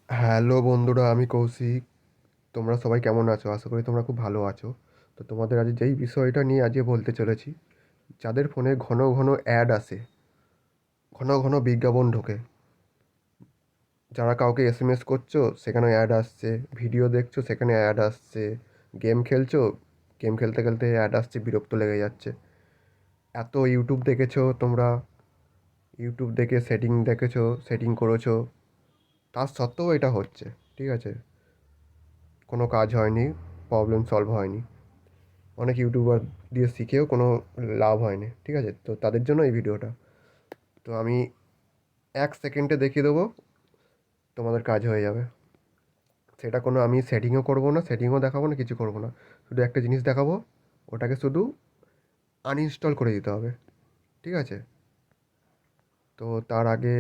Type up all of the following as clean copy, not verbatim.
Hello বন্ধুরা, আমি কৌশিক। তোমরা সবাই কেমন আছো? আশা করি তোমরা খুব ভালো আছো। তো তোমাদের আজ যেই বিষয়টা নিয়ে আজকে বলতে চলেছি, যাদের ফোনে ঘন ঘন অ্যাড আসে, ঘন ঘন বিজ্ঞাপন ঢোকে, যারা কাউকে এসএমএস করছো সেখানে অ্যাড আসছে, ভিডিও দেখছো সেখানে অ্যাড আসছে, গেম খেলছো, গেম খেলতে খেলতে অ্যাড আসছে, বিরক্ত লেগে যাচ্ছে। এত ইউটিউব দেখেছো তোমরা, ইউটিউব দেখে সেটিং দেখেছো, সেটিং করেছো, তার সত্ত্বেও এটা হচ্ছে। ঠিক আছে, কোনো কাজ হয়নি, প্রবলেম সলভ হয়নি, অনেক ইউটিউবার দিয়ে শিখেও কোনো লাভ হয়নি। ঠিক আছে, তো তাদের জন্য এই ভিডিওটা। তো আমি 1 সেকেন্ডে দেখিয়ে দেবো, তোমাদের কাজ হয়ে যাবে। সেটা কোনো আমি সেটিংও করবো না, সেটিংও দেখাবো না, কিছু করবো না। শুধু একটা জিনিস দেখাবো, ওটাকে শুধু আনইনস্টল করে দিতে হবে। ঠিক আছে, তো তার আগে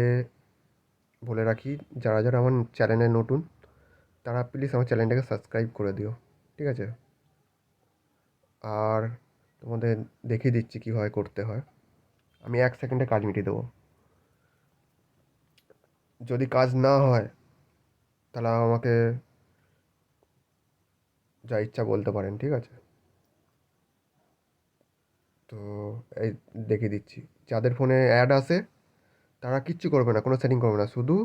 বলে রাখি, যারা যারা আমার চ্যানেলে নতুন তারা প্লিজ আমার চ্যানেলটাকে সাবস্ক্রাইব করে দিও। ঠিক আছে, আর তোমাদের দেখিয়ে দিচ্ছি কীভাবে করতে হয়। আমি 1 সেকেন্ডে কাজ মিটিয়ে দেবো। যদি কাজ না হয় তাহলে আমাকে যা ইচ্ছা বলতে পারেন। ঠিক আছে, তো এই দেখিয়ে দিচ্ছি। যাদের ফোনে অ্যাড আসে তারা কিচ্ছু করবে না, কোনো সেটিং করবে না, শুধু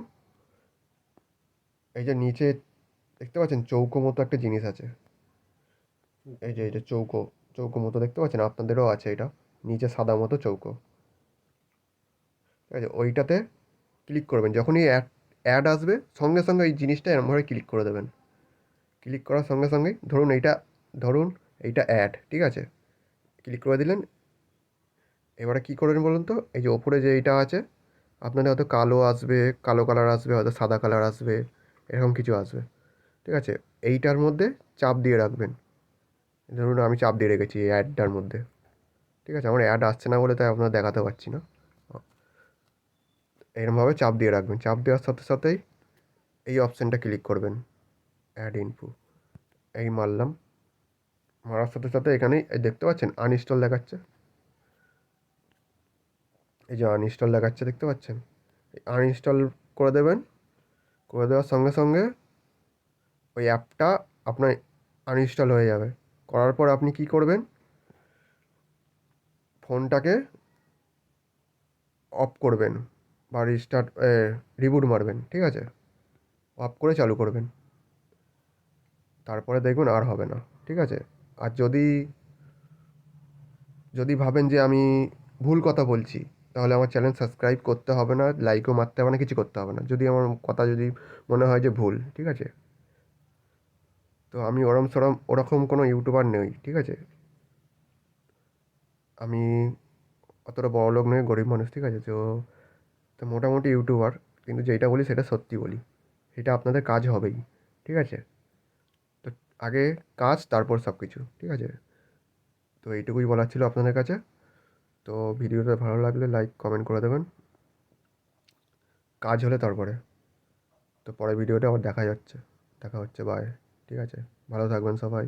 এই যে নিচে দেখতে পাচ্ছেন চৌকো মতো একটা জিনিস আছে, এই যে চৌকো, চৌকো মতো দেখতে পাচ্ছেন, আপনাদেরও আছে এটা, নিচে সাদা মতো চৌকো। ঠিক আছে, ওইটাতে ক্লিক করবেন। যখনই অ্যাড অ্যাড আসবে সঙ্গে সঙ্গে এই জিনিসটা এরমভাবে ক্লিক করে দেবেন। ক্লিক করার সঙ্গে সঙ্গেই ধরুন এইটা অ্যাড। ঠিক আছে, ক্লিক করে দিলেন। এবারে কী করবেন বলুন তো, এই যে ওপরে যে এইটা আছে, আপনাদের হয়তো কালো আসবে, কালো কালার আসবে, হয়তো সাদা কালার আসবে, এরকম কিছু আসবে। ঠিক আছে, এইটার মধ্যে চাপ দিয়ে রাখবেন। ধরুন আমি চাপ দিয়ে রেখেছি এই অ্যাডটার মধ্যে। ঠিক আছে, আমার অ্যাড আসছে না বলে তাই আপনার দেখাতে পারছি না। এরমভাবে চাপ দিয়ে রাখবেন। চাপ দেওয়ার সাথে সাথেই এই অপশানটা ক্লিক করবেন, অ্যাড ইনফো। এই মারলাম, মারার সাথে সাথে এখানেই এই দেখতে পাচ্ছেন আনইনস্টল দেখাচ্ছে। এই যে আনইনস্টল দেখাচ্ছে দেখতে পাচ্ছেন, আনইনস্টল করে দেবেন। করে দেওয়ার সঙ্গে সঙ্গে ওই অ্যাপটা আপনার আনইনস্টল হয়ে যাবে। করার পর আপনি কি করবেন, ফোনটাকে অফ করবেন বা রিবুট মারবেন। ঠিক আছে, অফ করে চালু করবেন, তারপরে দেখুন আর হবে না। ঠিক আছে, আর যদি যদি ভাবেন যে আমি ভুল কথা বলছি, তাহলে আমার চ্যানেল সাবস্ক্রাইব করতে হবে না, লাইকও মারতে হবে না, কিছু করতে হবে না, যদি আমার কথা যদি মনে হয় যে ভুল। ঠিক আছে, তো আমি ওরকম কোনো ইউটিউবার নই। ঠিক আছে, আমি অতটা বড়লোক নই, গরিব মানুষ। ঠিক আছে, তো তো মোটামুটি ইউটিউবার, কিন্তু যেটা বলি সেটা সত্যি বলি, সেটা আপনাদের কাজ হবেই। ঠিক আছে, তো আগে কাজ তারপর সব কিছু। ঠিক আছে, তো এইটুকুই বলার ছিল আপনাদের কাছে। তো ভিডিওটা ভালো লাগলে লাইক কমেন্ট করে দেবেন, কাজ হলে তারপরে। তো পরে ভিডিওটা আবার দেখা হচ্ছে। বাই। ঠিক আছে, ভালো থাকবেন সবাই।